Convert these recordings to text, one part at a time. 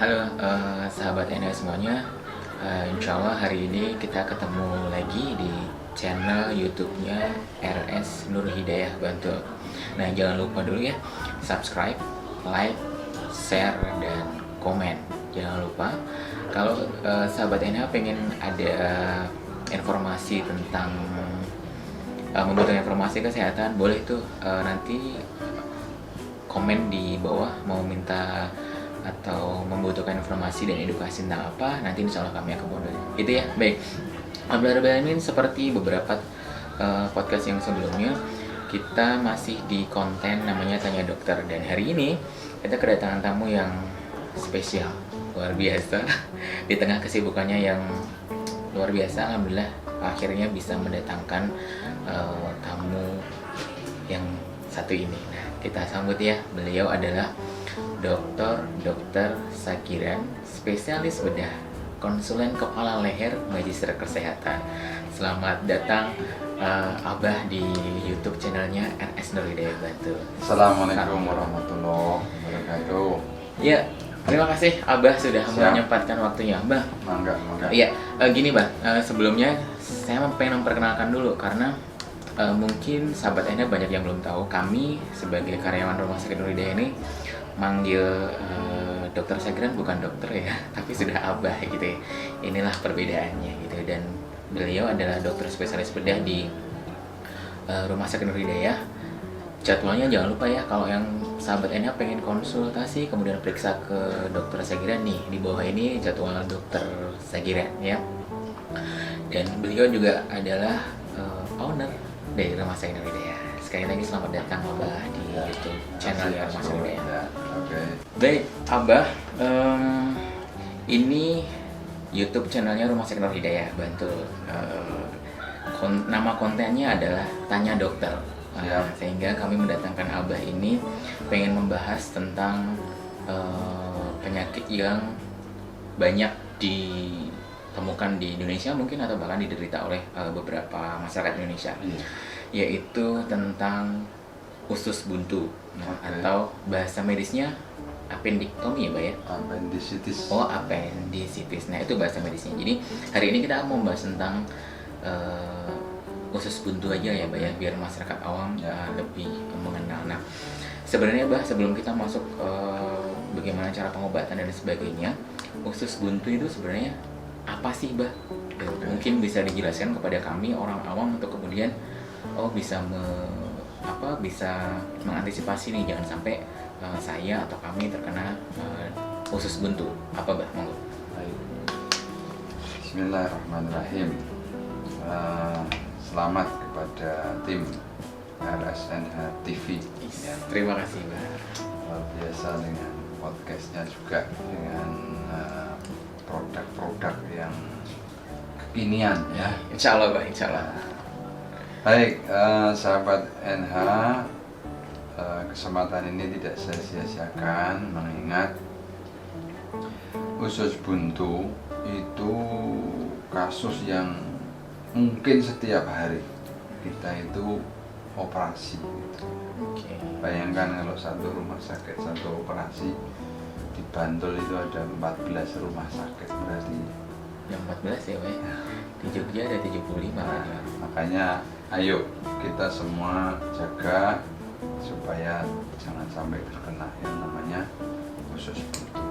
Halo sahabat NA semuanya. Insya Allah hari ini kita ketemu lagi di channel YouTube-nya RS Nur Hidayah Bantul. Nah, jangan lupa dulu ya subscribe, like, share, dan komen. Jangan lupa kalau sahabat NA pengen ada informasi tentang membutuhkan informasi kesehatan, boleh tuh nanti komen di bawah mau minta atau membutuhkan informasi dan edukasi tentang apa, nanti insya Allah kami akan bantu. Itu ya, baik. Alhamdulillah, seperti beberapa podcast yang sebelumnya, kita masih di konten namanya Tanya Dokter. Dan hari ini kita kedatangan tamu yang spesial, luar biasa. Di tengah kesibukannya yang luar biasa, Alhamdulillah akhirnya bisa mendatangkan tamu yang satu ini. Nah, kita sambut ya, beliau adalah Dr. Sagiran, spesialis bedah, konsulen kepala leher, magister kesehatan. Selamat datang Abah di YouTube channelnya RS Nur Hidayah Bantul. Assalamualaikum warahmatullahi wabarakatuh. Ya, terima kasih Abah sudah menyempatkan waktunya, Abah. Mangga. Iya, gini Bang, sebelumnya saya pengen memperkenalkan dulu karena mungkin sahabat Anda banyak yang belum tahu, kami sebagai karyawan Rumah Sakit Nur Hidayah ini manggil Dokter Sagiran bukan dokter ya, tapi sudah Abah gitu ya. Inilah perbedaannya gitu. Dan beliau adalah dokter spesialis bedah di Rumah Sakit Nur Hidayah. Jadwalnya jangan lupa ya, kalau yang sahabat Ena pengen konsultasi kemudian periksa ke Dokter Sagiran nih, di bawah ini jadwal Dokter Sagiran ya. Dan beliau juga adalah owner dari Rumah Sakit Nur Hidayah. Sekali lagi selamat datang Abah di YouTube channel Rumah Sakit Nur Hidayah. Baik Abah, ini YouTube channelnya Rumah Sakit Nur Hidayah Bantul. Nama kontennya adalah Tanya Dokter. Sehingga kami mendatangkan Abah ini pengen membahas tentang penyakit yang banyak ditemukan di Indonesia mungkin, atau bahkan diderita oleh beberapa masyarakat Indonesia, yaitu tentang usus buntu, atau bahasa medisnya appendiktomi ya Mbak ya? Appendicitis. Oh, appendicitis. Nah, itu bahasa medisnya. Jadi hari ini kita mau membahas tentang usus buntu aja ya Mbak ya, biar masyarakat awam lebih mengenal. Nah, sebenarnya Mbak, sebelum kita masuk bagaimana cara pengobatan dan sebagainya, usus buntu itu sebenarnya apa sih Mbak? Mungkin bisa dijelaskan kepada kami orang awam untuk kemudian bisa mengantisipasi nih, jangan sampai saya atau kami terkena usus buntu. Apa Mbak? Monggo. Bismillahirrahmanirrahim. Selamat kepada tim RSNH TV. Terima kasih Mbak. Luar biasa dengan podcastnya juga, dengan produk-produk yang kekinian ya. Insya Allah Mbak, insya Allah. Baik, sahabat NH, kesempatan ini tidak saya sia-siakan, mengingat usus buntu itu kasus yang mungkin setiap hari kita itu operasi gitu. Bayangkan kalau satu rumah sakit, satu operasi di Bantul itu ada 14 rumah sakit, berarti yang 14 ya Pak. Di Jogja ada 75. Makanya ayo kita semua jaga supaya jangan sampai terkena yang namanya usus buntu.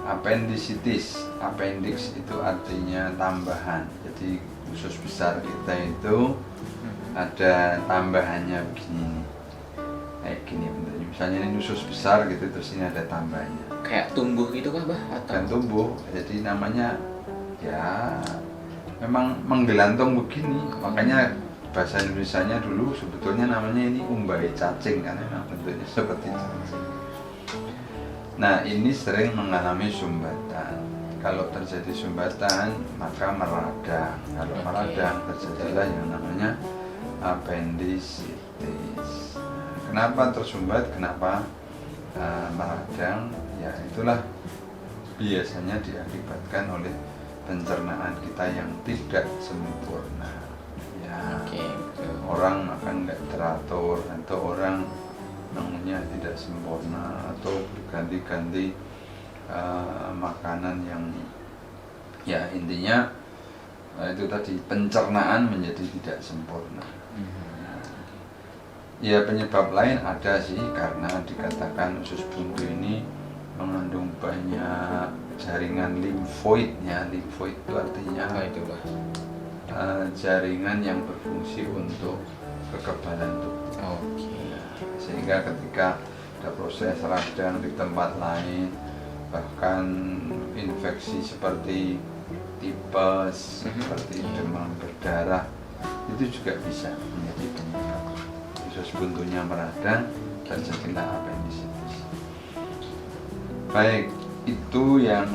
Appendicitis, appendix itu artinya tambahan. Jadi usus besar kita itu ada tambahannya begini, kayak gini bentuknya. Misalnya ini usus besar gitu, terus ini ada tambahannya. Kayak tumbuh gitu kah Bah? Dan tumbuh, jadi namanya ya memang menggelantung begini. Makanya bahasa Indonesianya dulu sebetulnya namanya ini umbai cacing, karena memang bentuknya seperti cacing. Nah, ini sering mengalami sumbatan. Kalau terjadi sumbatan maka meradang. Kalau meradang terjadilah yang namanya appendicitis. Kenapa tersumbat? Kenapa meradang? Ya itulah biasanya diakibatkan oleh pencernaan kita yang tidak sempurna. Ya, orang makan nggak teratur, atau orang bangunnya tidak sempurna, atau berganti-ganti makanan yang ya intinya itu tadi pencernaan menjadi tidak sempurna. Ya penyebab lain ada sih, karena dikatakan usus buntu ini mengandung banyak jaringan limfoidnya. Limfoid itu artinya itu Bah? Jaringan yang berfungsi untuk kekebalan tubuh. Sehingga ketika ada proses radang di tempat lain, bahkan infeksi seperti tipes, seperti demam berdarah, itu juga bisa menjadi penyebab usus buntunya meradang, terjadilah appendicitis. Baik, itu yang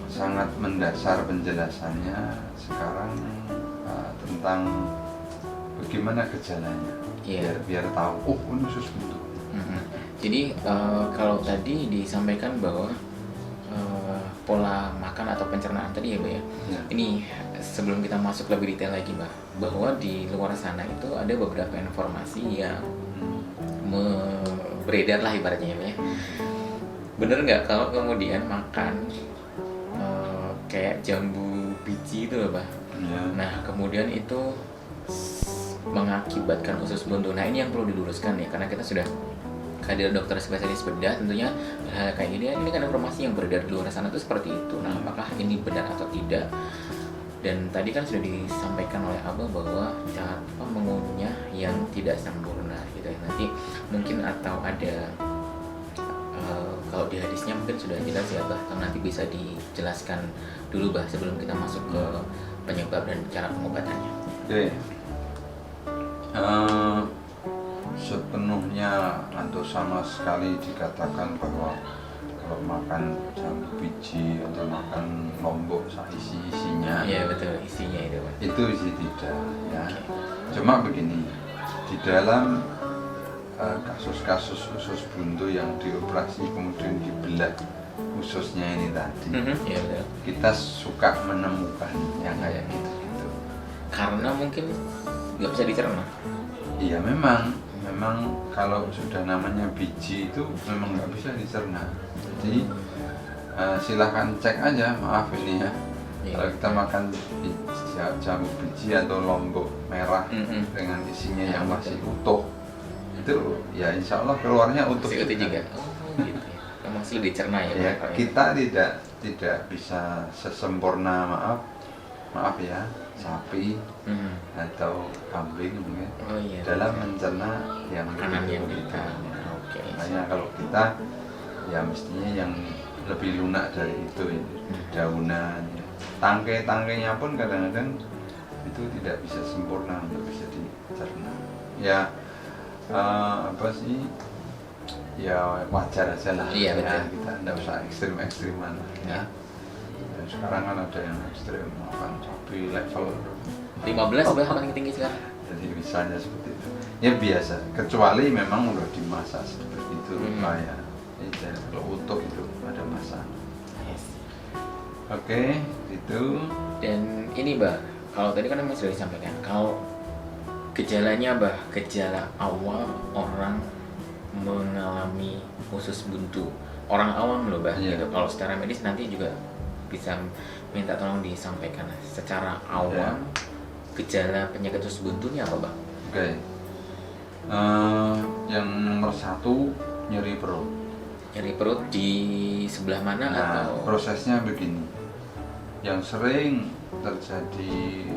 sangat mendasar penjelasannya. Sekarang tentang bagaimana gejalanya, biar tahu, oh ini usus buntu. Jadi kalau tadi disampaikan bahwa pola makan atau pencernaan tadi ya Mbak ya. Ini sebelum kita masuk lebih detail lagi Mbak, bahwa di luar sana itu ada beberapa informasi yang beredar lah ibaratnya ya Mbak ya. Bener nggak kalau kemudian makan kayak jambu biji itu loh Mbak? Nah kemudian itu mengakibatkan usus buntu. Nah ini yang perlu diluruskan ya, karena kita sudah hadir dokter spesialis bedah, tentunya hal kayak gini ini kan informasi yang beredar di luar sana itu seperti itu. Nah apakah ini benar atau tidak? Dan tadi kan sudah disampaikan oleh Abah bahwa cara mengunyah yang tidak sempurna gitu ya. Nanti mungkin atau ada kalau di hadisnya mungkin sudah jelas ya Abah, nanti bisa dijelaskan dulu Bah sebelum kita masuk ke penyebab dan cara pengobatannya. Oke. Sepenuhnya atau sama sekali dikatakan bahwa kalau makan jambu biji atau makan lombok isi-isinya, ya betul, isinya itu Pak. Itu sih tidak ya. Cuma begini, di dalam kasus-kasus usus buntu yang dioperasi kemudian dibelah ususnya ini tadi, ya betul. Kita suka menemukan yang kayak gitu-gitu. Karena mungkin nggak bisa dicerna. Iya memang kalau sudah namanya biji itu memang nggak bisa dicerna. Jadi silahkan cek aja, maaf ini ya. Kalau kita makan jambu biji atau lombok merah dengan isinya yang masih utuh, itu ya insya Allah keluarnya utuh juga. Gitu ya. Memang sulit dicerna ya. Kita tidak bisa sesempurna maaf ya, sapi atau kambing mungkin dalam mencerna yang makanan yang kita. Makanya kalau kita ya mestinya yang lebih lunak dari itu ya, daunan ya. Tangkai-tangkainya pun kadang-kadang itu tidak bisa sempurna untuk bisa dicerna. Ya apa sih? Ya wajar aja lah. Iya, ya, kita tidak usah ekstrim-ekstriman ya. Sekarang kan ada yang ekstrim makan sapi level 15 Bah paling tinggi sekarang. Jadi misalnya seperti itu. Ya biasa, kecuali memang udah dimasak seperti itu ya. Kalau utuh itu ada masalah. Oke, itu. Dan ini Bah, kalau tadi kan memang sudah disampaikan, kalau gejalanya Bah, gejala awal orang mengalami usus buntu, orang awam loh Bah, gitu. Kalau secara medis nanti juga bisa minta tolong disampaikan secara awam gejala penyakit usus buntu ini apa Bang? Oke. Yang nomor 1 nyeri perut. Nyeri perut di sebelah mana atau? Prosesnya begini. Yang sering terjadi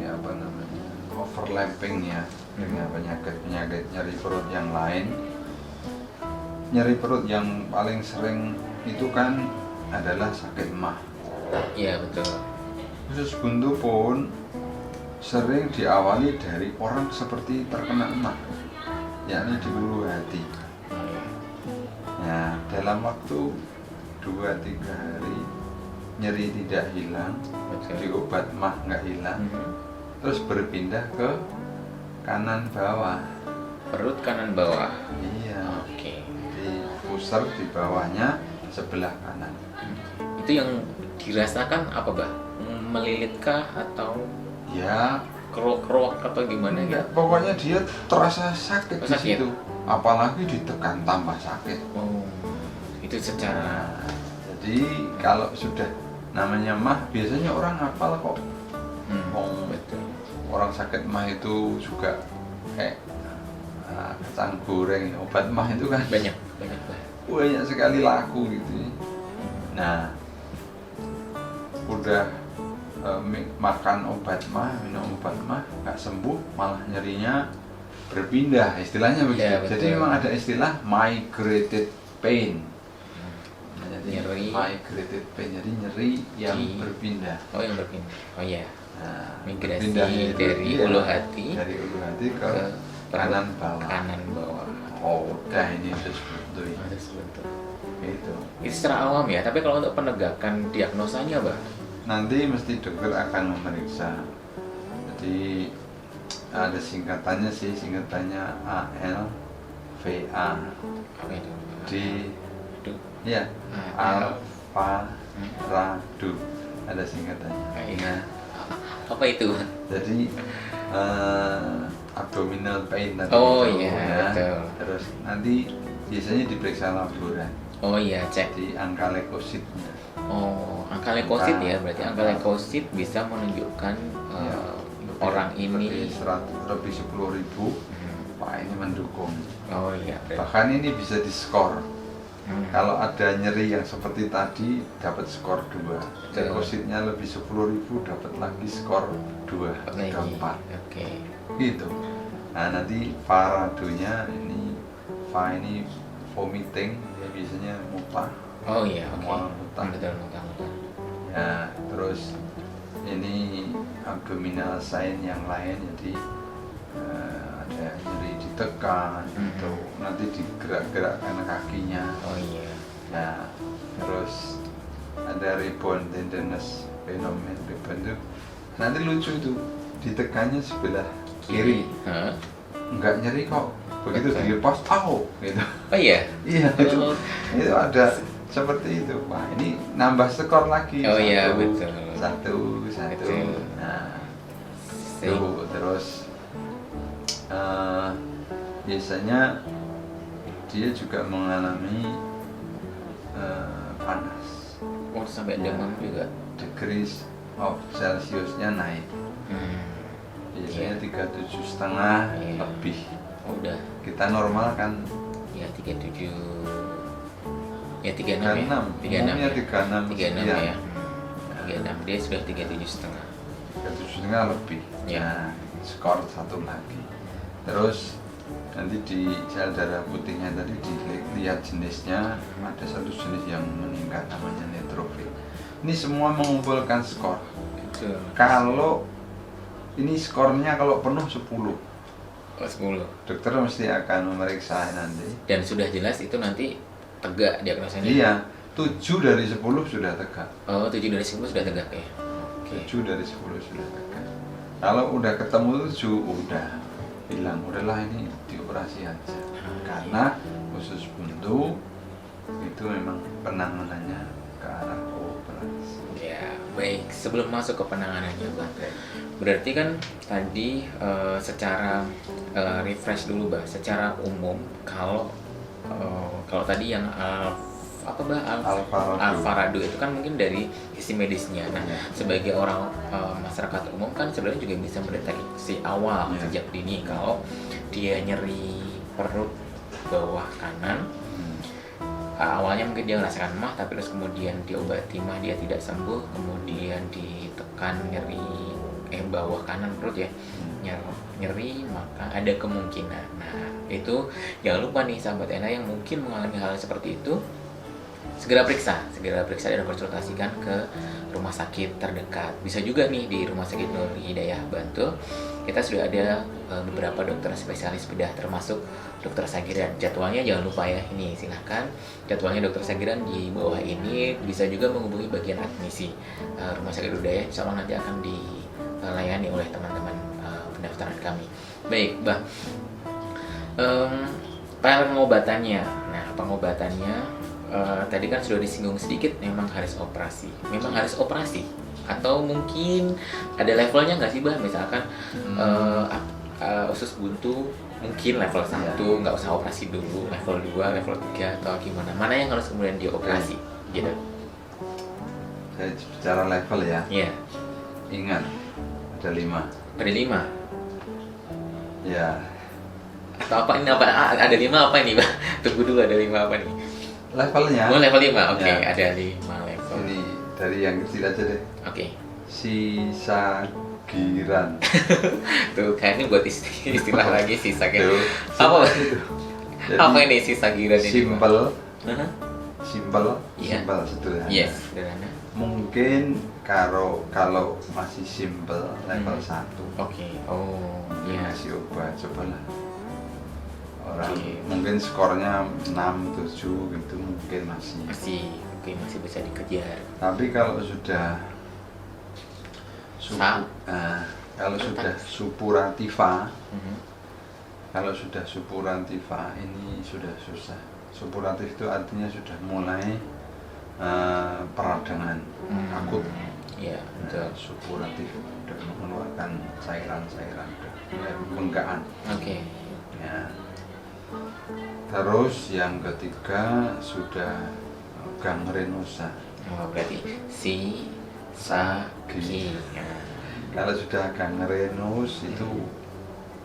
overlapping ya dengan penyakit nyeri perut yang lain. Nyeri perut yang paling sering itu kan adalah sakit emah. Iya betul. Usus buntu pun sering diawali dari orang seperti terkena emah, yakni di ulu hati. Nah, dalam waktu 2-3 hari nyeri tidak hilang, diobat emah nggak hilang, terus berpindah ke kanan bawah. Perut kanan bawah. Iya. Oke. Di pusar di bawahnya sebelah kanan. Itu yang dirasakan apa Bah? Melilitkah atau ya keruak atau gimana gitu? Pokoknya dia terasa sakit di situ. Apalagi ditekan tambah sakit. Oh, itu secara Jadi kalau sudah namanya mah biasanya orang hafal kok. Betul. Orang sakit mah itu juga kayak kacang goreng, obat mah itu kan banyak sekali laku gitu ya. Nah, udah makan obat mah, minum obat mah nggak sembuh, malah nyerinya berpindah, istilahnya begitu. Ya, jadi memang ada istilah migrated pain. Nah, jadi Nyeri. migrated pain, jadi nyeri yang berpindah. Oh, yang berpindah. Oh iya. Nah, Migrasi berpindahnya itu, dari ulu hati dari ulu hati ke kanan kanan bawah. bawah. Oh, udah ini sudah seperti itu. Ada sebentar. Itu. Itu secara awam ya, tapi kalau untuk penegakan diagnosanya, Bang? Nanti mesti dokter akan memeriksa. Jadi ada singkatannya sih, singkatannya ALVA. Apa itu? D, Aduh. ya, alfa radu. Ada singkatannya. Iya. Apa itu? Jadi abdominal pain tadi. Oh itu, iya, ya. betul. Terus nanti biasanya diperiksa laboran. Oh iya, cek. Jadi angka leukositnya. Oh, angka leukosit ya, berarti angka leukosit bisa menunjukkan Ya, orang ini. lebih 10.000. Wah, ini mendukung. Oh iya, berarti. Bahkan ini bisa diskor. Hmm. Kalau ada nyeri yang seperti tadi dapat skor 2. Betul. Leukositnya lebih 10.000 dapat lagi skor 2, Lagi. 4. Oke. Gitu. Nah, nanti faradonya ini ini vomiting, dia biasanya muntah. Oh iya, oke. Mual muntah. Betul, muntah. Ya, terus ini abdominal sign yang lain, jadi ada nyeri ditekan gitu, nanti digerak-gerakkan kakinya. Oh iya. Ya, terus ada rebound tenderness fenomen. Rebound itu nanti lucu itu, ditekannya sebelah kiri, Hah? nggak nyeri kok, begitu Betul. dilepas tahu gitu. Oh iya. Iya, itu ada seperti itu. Wah, ini nambah skor lagi. Oh iya, betul. Satu. Betul. Nah, Sing- itu terus biasanya dia juga mengalami panas. Oh, sampai demam juga. Degrees of Celsiusnya naik. Biasanya 37,5 Iya. lebih. Oh, udah. Kita normal kan Ya 37. Ya 36 ya. 36. Umumnya 36 36 sekian. ya. 36 dia sudah 37,5. 37,5 lebih. Ya. Nah, skor satu lagi. Terus nanti di sel darah putihnya tadi dilihat jenisnya, ada satu jenis yang meningkat namanya neutrofil. Ini semua mengumpulkan skor. Betul. Kalau ini skornya kalau penuh 10, Oh, 10. dokter mesti akan memeriksa nanti. Dan sudah jelas itu nanti tegak diagnosanya. Iya, 7 dari 10 sudah tegak. Oh, 7 dari 10 sudah tegak ya. Oke. 7 dari 10 sudah tegak. Kalau udah ketemu 7, udah bilang udahlah ini dioperasi aja. Karena usus buntu itu memang penanganannya ke arah operasi. Ya, baik. Sebelum masuk ke penanganannya, Bang. Berarti kan tadi secara refresh dulu, Bang. Secara umum kalau tadi yang apa, Bang? Alvarado itu kan mungkin dari sisi medisnya. Nah, sebagai orang masyarakat umum kan sebenarnya juga bisa mendeteksi awal sejak dini kalau dia nyeri perut bawah kanan. Awalnya mungkin dia merasakan mah, tapi terus kemudian diobati mah dia tidak sembuh, kemudian ditekan nyeri bawah kanan perut ya, nyeri, maka ada kemungkinan. Nah, itu jangan lupa nih sahabat Ena yang mungkin mengalami hal seperti itu, segera periksa dan konsultasikan ke rumah sakit terdekat. Bisa juga nih di Rumah Sakit Nur Hidayah Bantul kita sudah ada beberapa dokter spesialis bedah, termasuk dokter Sagiran. Jadwalnya jangan lupa ya, ini silahkan jadwalnya dokter Sagiran di bawah ini. Bisa juga menghubungi bagian admisi Rumah Sakit Hidayah, insya Allah nanti akan dilayani oleh teman-teman pendaftaran kami. Baik, Bah, pengobatannya. Nah, pengobatannya tadi kan sudah disinggung sedikit, memang harus operasi. Memang harus operasi atau mungkin ada levelnya nggak sih, Bah? Misalkan usus buntu mungkin level 1 nggak usah operasi dulu, level 2, level 3 atau gimana? Mana yang harus kemudian dioperasi gitu? saya bicara level ya. Iya. Ingat, ada 5. Ada 5. Ya, Atau apa ini apa? Ada 5 apa ini, Bang? Tunggu dulu, ada 5 apa nih? levelnya. Oh, level 5. Oke, Ya. ada 5 level. Ini dari yang kecil aja deh. Oke. Sisagiran. Tuh, kan ini buat istilah lagi sisa kan. Tuh, Apa? itu. Jadi, Apa ini sisa giran ini? Bang? Simple, Hah? simple, Iya. simple sederhana. Yes, sederhana. Mungkin kalau masih simple level 1. Oke. Oh, iya. Kasih obat, cobalah. Orang Oke. mungkin skornya 6, 7 gitu mungkin masih. Masih bisa dikejar. Tapi kalau sudah Sa- kalau Entah. sudah supurativa, Mhm. kalau sudah supurativa ini sudah susah. Supuratif itu artinya sudah mulai peradangan akut. Iya, betul. Supuratif sudah mengeluarkan cairan-cairan, sudah mulai pembengkakan. Oke. Ya. Terus yang ketiga sudah gangrenosa. Oh, berarti sa ki. Ya. Kalau sudah gangrenus itu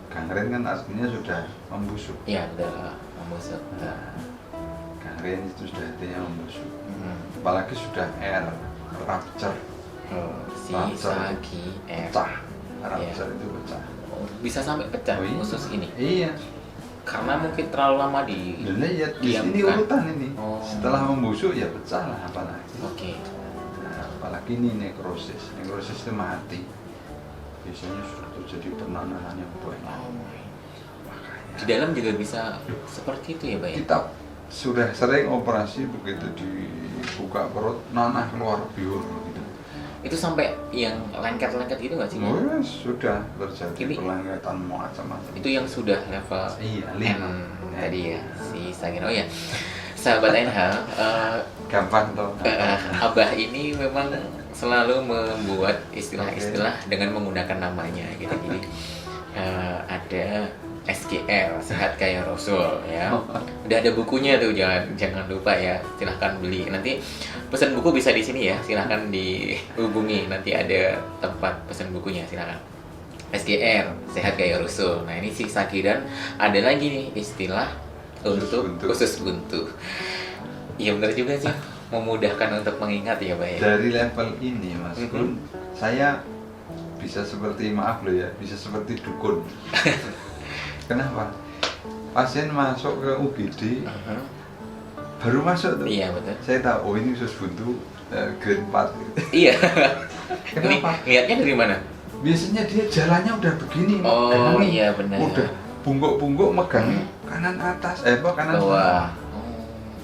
gangren kan artinya sudah membusuk. Iya, betul. Membusuk. Nah, gangren itu sudah artinya membusuk. Mhm. Apalagi sudah R, rupture, Oh, Rupture. sa ki pecah. Rupture itu pecah. Oh, bisa sampai pecah Oh, iya. usus ini. Iya. Karena mungkin terlalu lama di. Jadi ya di Diam, sini kan? urutan ini. Oh. Setelah membusuk ya pecah lah apalagi. Oke. Nah, apalagi ini nekrosis. Nekrosis itu mati. Biasanya sudah terjadi penanahan yang banyak. Makanya Di dalam juga bisa seperti itu ya, Pak ya? kita sudah sering operasi begitu dibuka perut nanah keluar biur gitu. Itu sampai yang lengket-lengket gitu nggak sih? Oh, ya, sudah terjadi Ini- pelengketan macam-macam. Itu yang sudah level Iya, N 5. tadi ya, si Sagino. Oh ya, sahabat NH, Gampang toh. Abah ini memang selalu membuat istilah-istilah dengan menggunakan namanya gitu. Jadi ada SKL, Sehat Kayak Rasul ya. Udah ada bukunya tuh, jangan lupa ya. Silahkan beli. Nanti pesan buku bisa di sini ya. Silahkan dihubungi. Nanti ada tempat pesan bukunya. Silahkan. SGR, Sehat Kayak Rasul. Nah ini si Sakiran ada lagi nih istilah untuk buntu. khusus buntu. Iya benar juga sih. Memudahkan untuk mengingat ya, Pak ya. Dari level ini Mas Mhm. Kun, saya bisa seperti maaf loh ya, bisa seperti dukun. Kenapa? Pasien masuk ke UGD, Mhm. baru masuk tuh. Iya betul. Saya tahu, oh ini usus buntu grade 4 gitu. Iya. Kenapa? Lihatnya dari mana? Biasanya dia jalannya udah begini, Oh, megang nih. iya, benar. Udah bungkuk-bungkuk megang kanan atas, kanan Bawah. bawah.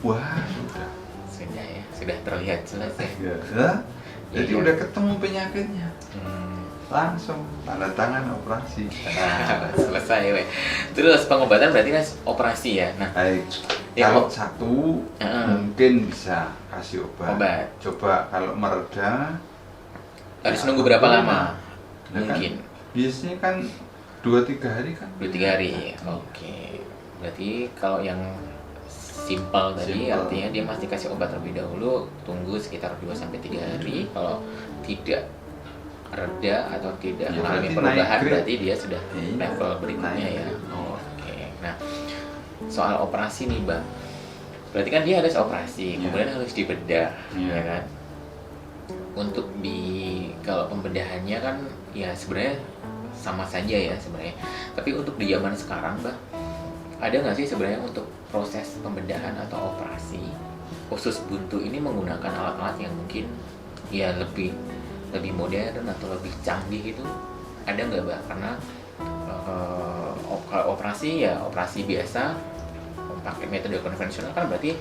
Oh, Wah, sudah. sudah ya, sudah terlihat jelas ya. Ya. Jadi Iya. udah ketemu penyakitnya. Hmm. Langsung tanda tangan operasi. Nah, selesai we. Terus pengobatan berarti kan operasi ya. Nah, Baik. Ya, Kalau kok- satu Heeh. mungkin bisa kasih obat. Obat. Coba kalau mereda harus ya, nunggu berapa boleh. lama? Nah, kan Mungkin biasanya kan 2-3 hari kan. 2-3 hari. Oke. Berarti kalau yang simpel tadi Simple. artinya dia masih kasih obat terlebih dahulu, tunggu sekitar 2-3 hari. Kalau tidak reda atau tidak Ya, mengalami berarti perubahan naik grade. berarti dia sudah Iya, level berikutnya naik ya. grade. Oh, oke. Nah, soal operasi nih, Bang. Berarti kan dia harus operasi, Iya. kemudian harus dibedah, Iya. ya kan? Untuk kalau pembedahannya kan ya sebenarnya sama saja ya sebenarnya. Tapi untuk di zaman sekarang, Bang, ada nggak sih sebenarnya untuk proses pembedahan atau operasi usus buntu ini menggunakan alat-alat yang mungkin ya lebih modern atau lebih canggih gitu? Ada nggak, Bang? Karena kalau operasi ya operasi biasa pakai metode konvensional kan berarti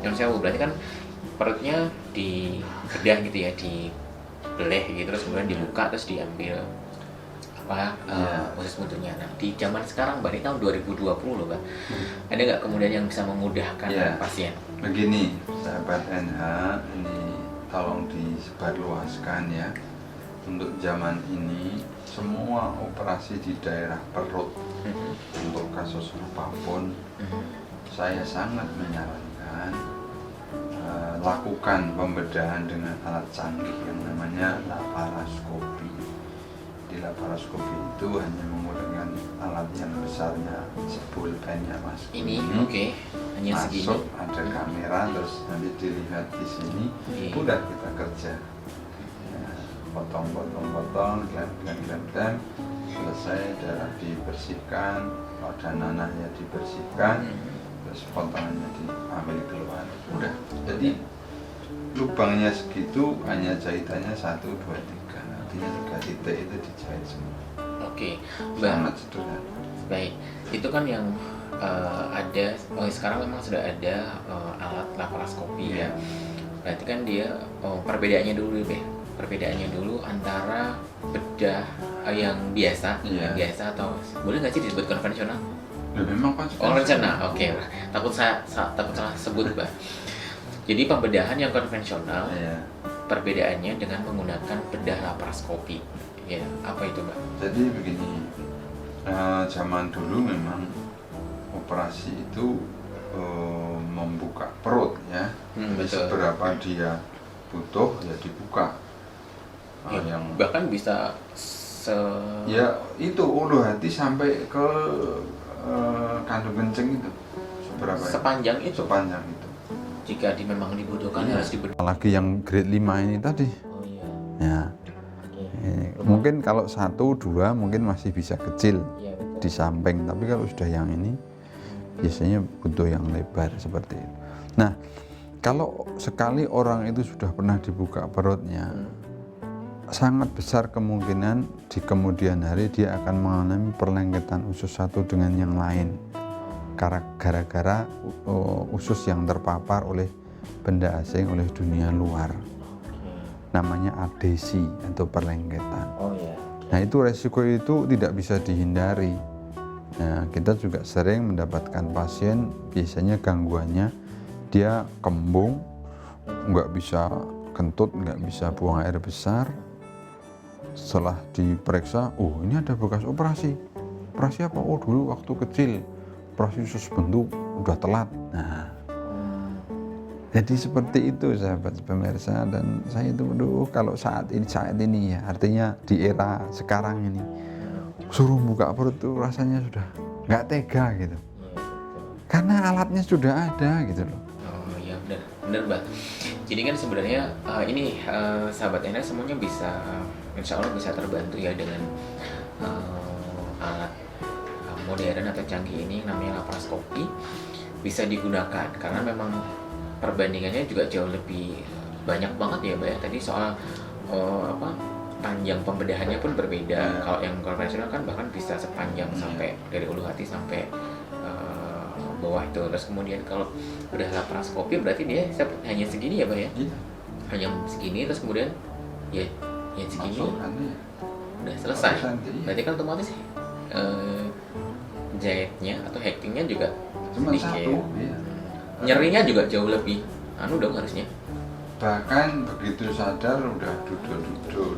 yang saya berarti kan perutnya dibedah gitu ya, dibeleh gitu, terus kemudian dibuka, terus diambil usus buntunya. Nah di zaman sekarang berarti tahun 2020 loh, Bang, ada nggak kemudian yang bisa memudahkan Iya. pasien? Begini, sahabat NH, ini tolong disebarluaskan ya. Untuk zaman ini, semua operasi di daerah perut untuk kasus apapun, saya sangat menyarankan lakukan pembedahan dengan alat canggih yang namanya laparoskopi. Di laparoskopi itu hanya menggunakan alat yang besarnya sepulpen ya mas. Ini oke, hanya segini. Masuk ada kamera terus nanti dilihat di sini, udah kita kerja. Ya, potong, lem, selesai darah dibersihkan, ada nanahnya dibersihkan, terus potongannya diambil keluar. Udah. Jadi lubangnya segitu, hanya jahitannya 1, 2, 3. Artinya 3 titik itu dijahit semua. Oke, Sangat sederhana. baik. Itu kan yang ada. Sekarang memang sudah ada alat laparoskopi ya. Berarti kan dia perbedaannya dulu ya. Perbedaannya dulu antara bedah yang biasa, atau boleh nggak sih disebut konvensional? Ya, memang konvensional. Oke. Takut salah sebut, Mbak. Jadi pembedahan yang konvensional, perbedaannya dengan menggunakan bedah laparoskopi. Ya, apa itu, Mbak? Jadi begini, zaman dulu memang operasi itu membuka perut ya. Jadi seberapa dia butuh ya dibuka. Yang bahkan bisa ya itu ulu hati sampai ke kandung kencing itu seberapa sepanjang ya? itu jika memang dibutuhkan harus dibedah. Apalagi yang grade 5 ini tadi ya mungkin kalau 1, 2 mungkin masih bisa kecil di samping, tapi kalau sudah yang ini biasanya butuh yang lebar seperti itu. Nah, kalau sekali orang itu sudah pernah dibuka perutnya, sangat besar kemungkinan di kemudian hari dia akan mengalami perlengketan usus satu dengan yang lain gara-gara usus yang terpapar oleh benda asing, oleh dunia luar. Namanya adesi atau perlengketan. Nah, itu resiko itu tidak bisa dihindari. Nah, kita juga sering mendapatkan pasien biasanya gangguannya dia kembung, nggak bisa kentut, nggak bisa buang air besar. Setelah diperiksa, ini ada bekas operasi. Operasi apa? Dulu waktu kecil, operasi usus buntu, udah telat. Nah, jadi seperti itu sahabat pemirsa, dan saya itu kalau saat ini ya, artinya di era sekarang ini, suruh buka perut tuh rasanya sudah nggak tega gitu. Karena alatnya sudah ada gitu loh. Oh iya, benar Mbak. Jadi kan sebenarnya ini sahabat Ena semuanya bisa, insya Allah bisa terbantu ya dengan alat modern atau canggih ini namanya laparoskopi, bisa digunakan karena memang perbandingannya juga jauh lebih banyak banget ya Mbak ya. Tadi soal panjang pembedahannya pun berbeda. Kalau yang konvensional kan bahkan bisa sepanjang sampai dari ulu hati sampai bawah itu. Terus kemudian kalau udah laparoskopi berarti dia hanya segini ya Mbak ya? Hanya segini, terus kemudian ya segini udah selesai. Berarti kan otomatis jahitnya atau hacking-nya juga sedikit. Nyerinya juga jauh lebih dong harusnya. Bahkan begitu sadar udah duduk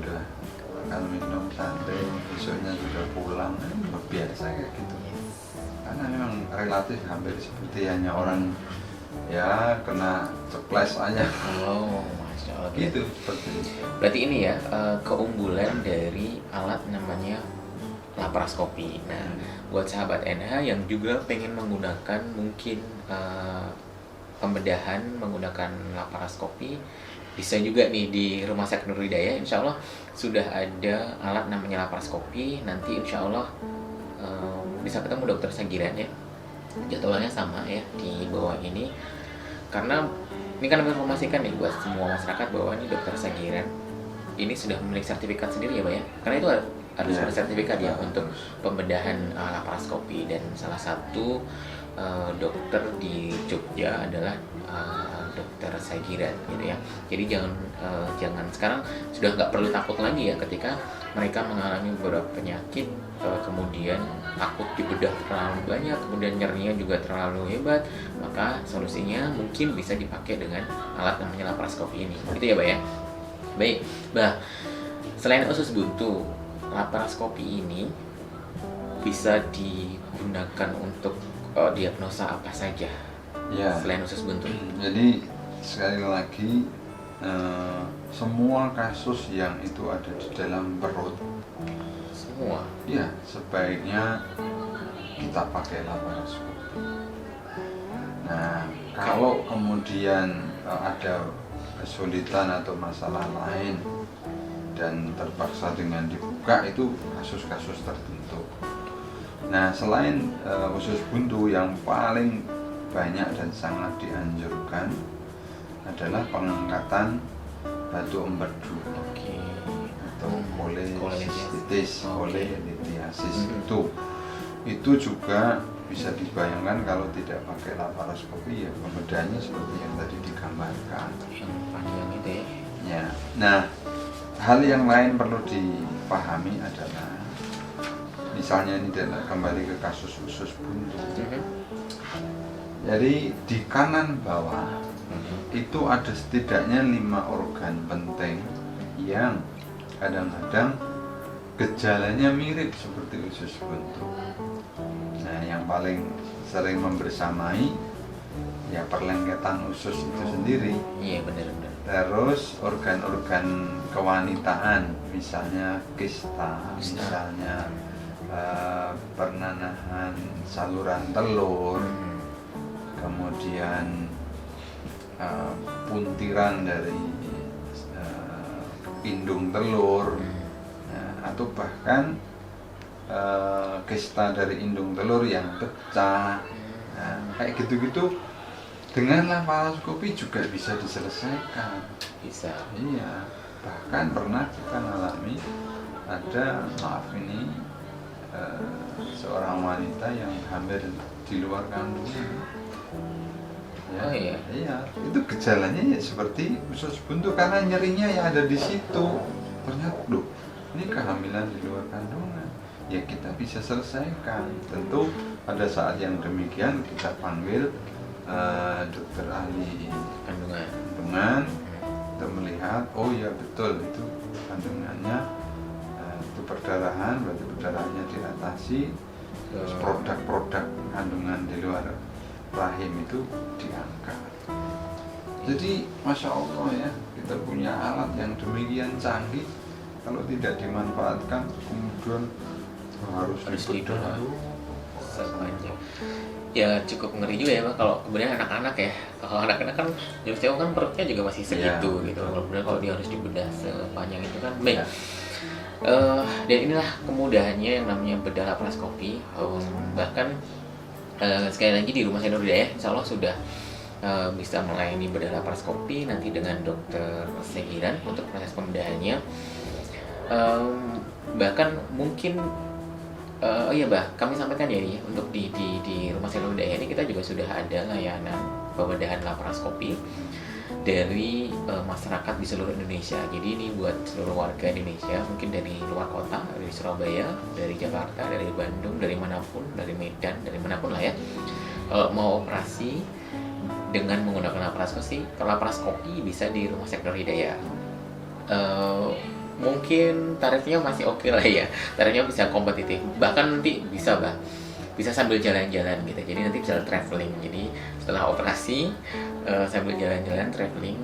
udah makan minum santai, besoknya sudah pulang, biasa kayak gitu. Karena memang relatif hampir seperti hanya orang ya kena ceples aja. Masya Allah. Gitu seperti itu. Berarti ini ya keunggulan dari alat namanya laparoskopi. Nah, buat sahabat NH yang juga pengen menggunakan mungkin pembedahan menggunakan laparoskopi, bisa juga nih di Rumah Sakit Nur Hidayah. Insya Allah sudah ada alat namanya laparoskopi. Nanti insya Allah bisa ketemu dokter Sagiran ya. Jadwalnya sama ya di bawah ini. Karena ini kan menginformasikan nih buat semua masyarakat bahwa ini dokter Sagiran ini sudah memiliki sertifikat sendiri ya Pak ya. Karena itu harus bersertifikat ya untuk pembedahan laparoskopi, dan salah satu dokter di Jogja adalah dokter Sagiran gitu ya. Jadi jangan sekarang sudah nggak perlu takut lagi ya ketika mereka mengalami beberapa penyakit kemudian takut dibedah terlalu banyak, kemudian nyerinya juga terlalu hebat, maka solusinya mungkin bisa dipakai dengan alat namanya laparoskopi ini. Gitu ya, Mbak ya. Baik, Mbak. Selain usus buntu, laparoskopi ini bisa digunakan untuk diagnosa apa saja? Ya. Selain usus buntu. Jadi sekali lagi semua kasus yang itu ada di dalam perut Semua. ya sebaiknya kita pakai laparoskopi. Nah, kalau kemudian ada kesulitan atau masalah lain dan terpaksa dengan dibuka, itu kasus-kasus tertentu. Nah, selain usus buntu, yang paling banyak dan sangat dianjurkan adalah pengangkatan batu empedu Oke. atau kolelititis, Oke. kolelitiasis. Itu juga bisa dibayangkan kalau tidak pakai laparoskopi, ya pembedahannya seperti yang tadi digambarkan. Yang panjang itu ya. Ya. Nah, hal yang lain perlu dipahami adalah misalnya ini kembali ke kasus usus buntu. Jadi di kanan bawah itu ada setidaknya 5 organ penting yang kadang-kadang gejalanya mirip seperti usus buntu. Nah, yang paling sering membersamai ya perlengketan usus itu sendiri. Iya, benar-benar. Terus organ-organ kewanitaan, misalnya kista, misalnya pernanahan saluran telur, kemudian puntiran dari indung telur, atau bahkan kista dari indung telur yang pecah. Nah, kayak gitu-gitu dengan laparoskopi juga bisa diselesaikan. Bisa. Iya, bahkan pernah kita mengalami ada, maaf ini, seorang wanita yang hamil di luar kandungan. Ya, Oh iya. iya, itu gejalanya ya seperti usus buntu karena nyerinya ya ada di situ. Ternyata, loh, ini kehamilan di luar kandungan. Ya kita bisa selesaikan. Tentu pada saat yang demikian kita panggil dokter ahli kandungan untuk melihat, oh ya betul itu kandungannya itu perdarahan, berarti perdarahannya diatasi, terus produk-produk kandungan di luar rahim itu diangkat. Jadi Masya Allah ya, kita punya alat yang demikian canggih, kalau tidak dimanfaatkan kemudian harus dibedah sepanjang. Ya cukup ngeri juga ya Pak, kalau kemudian anak-anak ya. Kalau anak-anak kan jauh jauh kan perutnya juga masih segitu Ya, gitu. Kemudian kalau dia harus dibedah sepanjang itu kan baik. Ya. Dan inilah kemudahannya yang namanya bedah laparoskopi. Bahkan sekali lagi di Rumah Sakit Nurhidayah insya Allah sudah bisa melayani bedah laparoskopi nanti dengan dokter Segiran untuk proses pembedahannya. Bahkan mungkin oh iya Bah, kami sampaikan ya ini untuk di Rumah Sakit Nurhidayah ini kita juga sudah ada layanan pembedahan laparoskopi dari masyarakat di seluruh Indonesia. Jadi ini buat seluruh warga Indonesia, mungkin dari luar kota, dari Surabaya, dari Jakarta, dari Bandung, dari manapun, dari Medan, dari manapun lah ya. Mau operasi dengan menggunakan laparoskopi bisa di Rumah Sakit Nurhidayah. Mungkin tarifnya masih oke lah ya, tarifnya bisa kompetitif, bahkan nanti bisa sambil jalan-jalan gitu, jadi nanti bisa traveling. Jadi setelah operasi sambil jalan-jalan traveling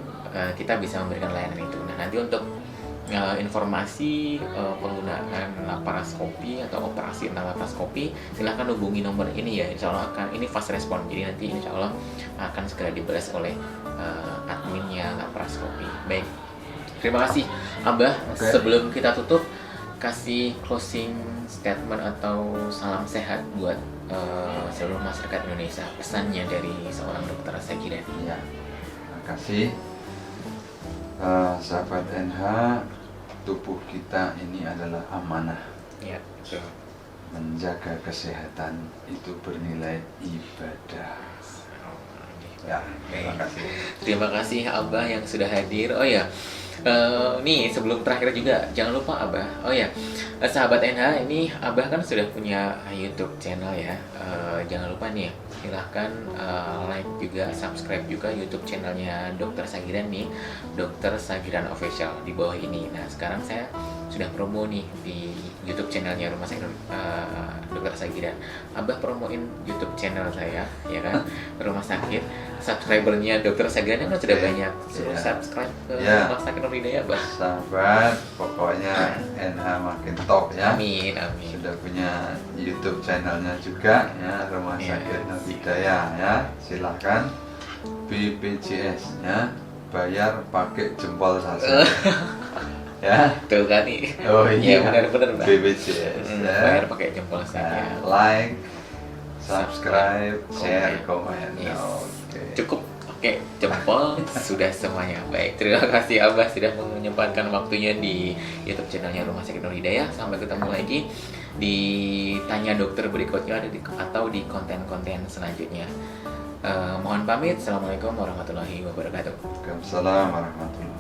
kita bisa memberikan layanan itu. Nah nanti untuk informasi penggunaan laparoskopi atau operasi tentang laparoskopi silahkan hubungi nomor ini ya, insya Allah akan ini fast respon, jadi nanti insya Allah akan segera dibalas oleh adminnya laparoskopi. Baik, terima kasih Abah. Oke. Sebelum kita tutup, kasih closing statement atau salam sehat buat seluruh masyarakat Indonesia, pesannya dari seorang dokter Segiran. Ya, terima kasih. Sahabat NH, tubuh kita ini adalah amanah. Ya, betul. Menjaga kesehatan itu bernilai ibadah. Ya, terima kasih. Terima kasih Abah yang sudah hadir. Oh ya, nih sebelum terakhir juga jangan lupa Abah. Oh ya, sahabat NH, ini Abah kan sudah punya YouTube channel ya. Jangan lupa nih, silahkan like juga, subscribe juga YouTube channelnya Dokter Sagiran nih, Dokter Sagiran Official di bawah ini. Nah sekarang saya sudah promo nih di YouTube channelnya Rumah Sakit Dr. Sagidan. Abah promoin YouTube channel saya, ya kan, Rumah Sakit. Subscribernya Dr. Sagidan kan sudah banyak. Suruh subscribe ke Rumah Sakit Nur Hidayah, Abah. Sahabat, pokoknya NH makin top ya. Amin, amin. Sudah punya YouTube channelnya juga ya, Rumah Sakit Nur Hidayah ya. Silahkan BPJS ya, bayar pakai jempol saja. Ya. Tuh kan nih. Oh iya, benar-benar, Mbak. BPJS ya. Bayar pakai jempol saja. Like, subscribe, share, komen. Yes. Oke. Cukup pakai jempol sudah semuanya. Baik, terima kasih Abah sudah menyempatkan waktunya di YouTube channelnya Rumah Sakit Nur Hidayah. Sampai ketemu lagi di Tanya Dokter berikutnya atau di konten-konten selanjutnya. Mohon pamit. Assalamualaikum warahmatullahi wabarakatuh. Waalaikumsalam warahmatullahi